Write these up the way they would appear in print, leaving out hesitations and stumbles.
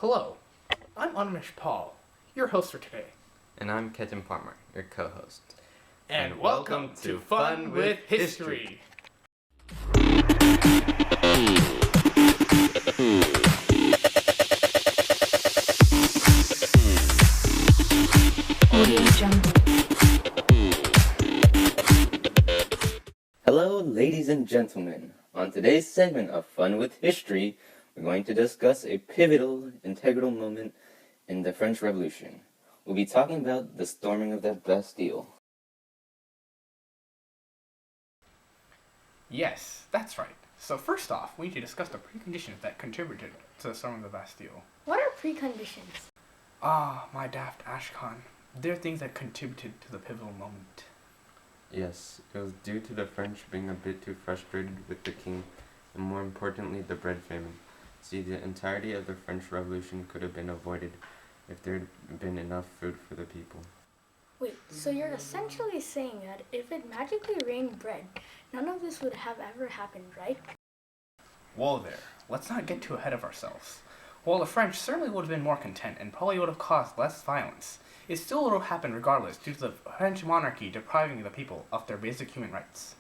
Hello, I'm Unmish Paul, your host for today. And I'm Ketan Palmer, your co-host. And welcome to Fun with History. Hello, ladies and gentlemen. On today's segment of Fun with History, we're going to discuss a pivotal, integral moment in the French Revolution. We'll be talking about the storming of the Bastille. Yes, that's right. So first off, we need to discuss the preconditions that contributed to the storming of the Bastille. What are preconditions? Ah, my daft Ashcan. They're things that contributed to the pivotal moment. Yes, it was due to the French being a bit too frustrated with the king, and more importantly, the bread famine. See, the entirety of the French Revolution could have been avoided if there had been enough food for the people. Wait, so you're essentially saying that if it magically rained bread, none of this would have ever happened, right? Whoa there, let's not get too ahead of ourselves. While the French certainly would have been more content and probably would have caused less violence, it still would have happened regardless due to the French monarchy depriving the people of their basic human rights.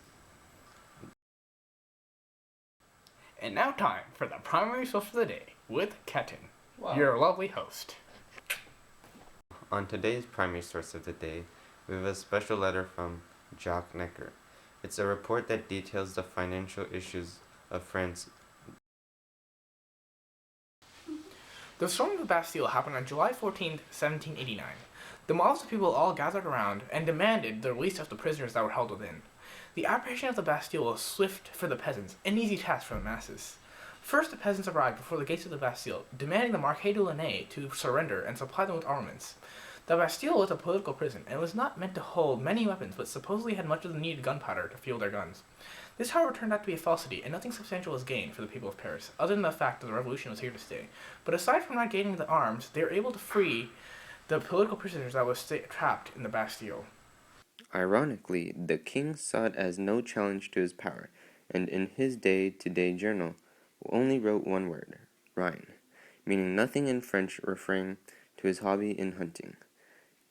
And now time for the primary source of the day with Ketan, your lovely host. On today's primary source of the day, we have a special letter from Jacques Necker. It's a report that details the financial issues of France. The storming of the Bastille happened on July 14, 1789. The mobs of people all gathered around and demanded the release of the prisoners that were held within. The apprehension of the Bastille was swift for the peasants, an easy task for the masses. First, the peasants arrived before the gates of the Bastille, demanding the Marquis de Launay to surrender and supply them with armaments. The Bastille was a political prison, and was not meant to hold many weapons, but supposedly had much of the needed gunpowder to fuel their guns. This, however, turned out to be a falsity, and nothing substantial was gained for the people of Paris, other than the fact that the revolution was here to stay. But aside from not gaining the arms, they were able to free the political prisoners that was trapped in the Bastille. Ironically, the king saw it as no challenge to his power, and in his day-to-day journal only wrote one word, Rhin, meaning nothing in French, referring to his hobby in hunting.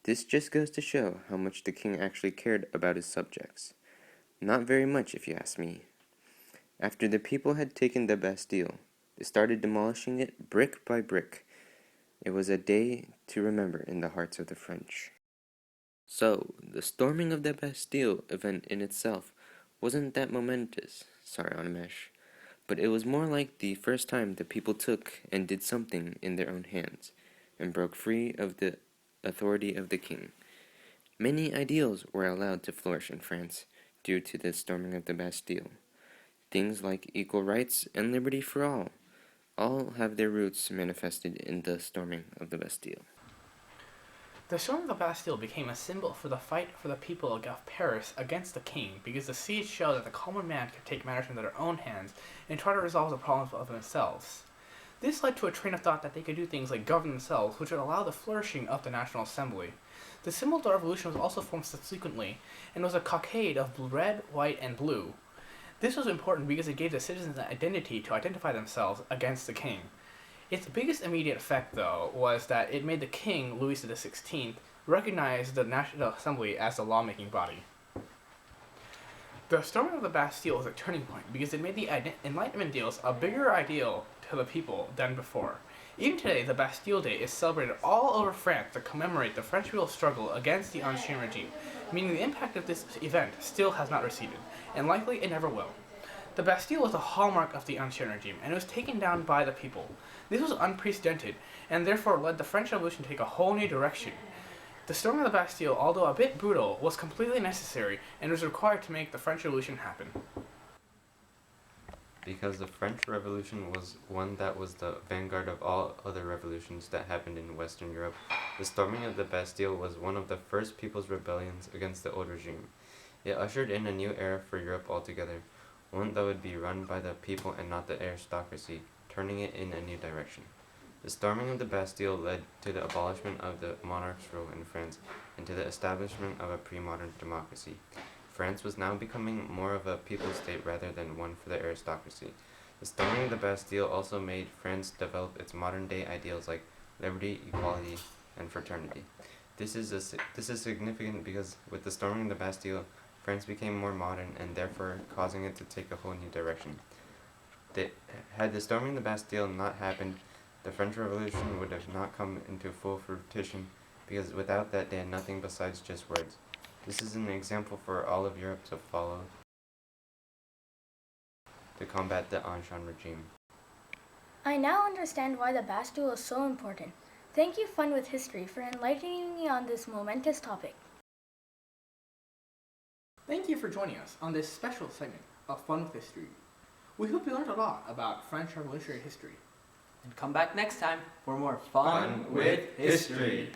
This just goes to show how much the king actually cared about his subjects. Not very much, if you ask me. After the people had taken the Bastille, they started demolishing it brick by brick. It was a day to remember in the hearts of the French. So, the storming of the Bastille event in itself wasn't that momentous, sorry Animesh, but it was more like the first time the people took and did something in their own hands, and broke free of the authority of the king. Many ideals were allowed to flourish in France due to the storming of the Bastille. Things like equal rights and liberty for all have their roots manifested in the storming of the Bastille. The storming of the Bastille became a symbol for the fight for the people of Paris against the king, because the siege showed that the common man could take matters into their own hands and try to resolve the problems of themselves. This led to a train of thought that they could do things like govern themselves, which would allow the flourishing of the National Assembly. The symbol of the revolution was also formed subsequently, and was a cockade of red, white, and blue. This was important because it gave the citizens an identity to identify themselves against the king. Its biggest immediate effect, though, was that it made the king, Louis XVI, recognize the National Assembly as the lawmaking body. The storming of the Bastille was a turning point because it made the Enlightenment ideals a bigger ideal to the people than before. Even today, the Bastille Day is celebrated all over France to commemorate the French people's struggle against the Ancien regime, meaning the impact of this event still has not receded, and likely it never will. The Bastille was a hallmark of the Ancien regime, and it was taken down by the people. This was unprecedented, and therefore led the French Revolution to take a whole new direction. The storming of the Bastille, although a bit brutal, was completely necessary and was required to make the French Revolution happen. Because the French Revolution was one that was the vanguard of all other revolutions that happened in Western Europe, the storming of the Bastille was one of the first people's rebellions against the old regime. It ushered in a new era for Europe altogether, one that would be run by the people and not the aristocracy, turning it in a new direction. The storming of the Bastille led to the abolishment of the monarch's rule in France and to the establishment of a pre-modern democracy. France was now becoming more of a people's state rather than one for the aristocracy. The storming of the Bastille also made France develop its modern-day ideals like liberty, equality, and fraternity. This is significant because with the storming of the Bastille, France became more modern and therefore causing it to take a whole new direction. Had the storming of the Bastille not happened, the French Revolution would have not come into full fruition because without that they had nothing besides just words. This is an example for all of Europe to follow to combat the Ancien regime. I now understand why the Bastille is so important. Thank you, Fun with History, for enlightening me on this momentous topic. Thank you for joining us on this special segment of Fun with History. We hope you learned a lot about French Revolutionary history. And come back next time for more fun Fun with History.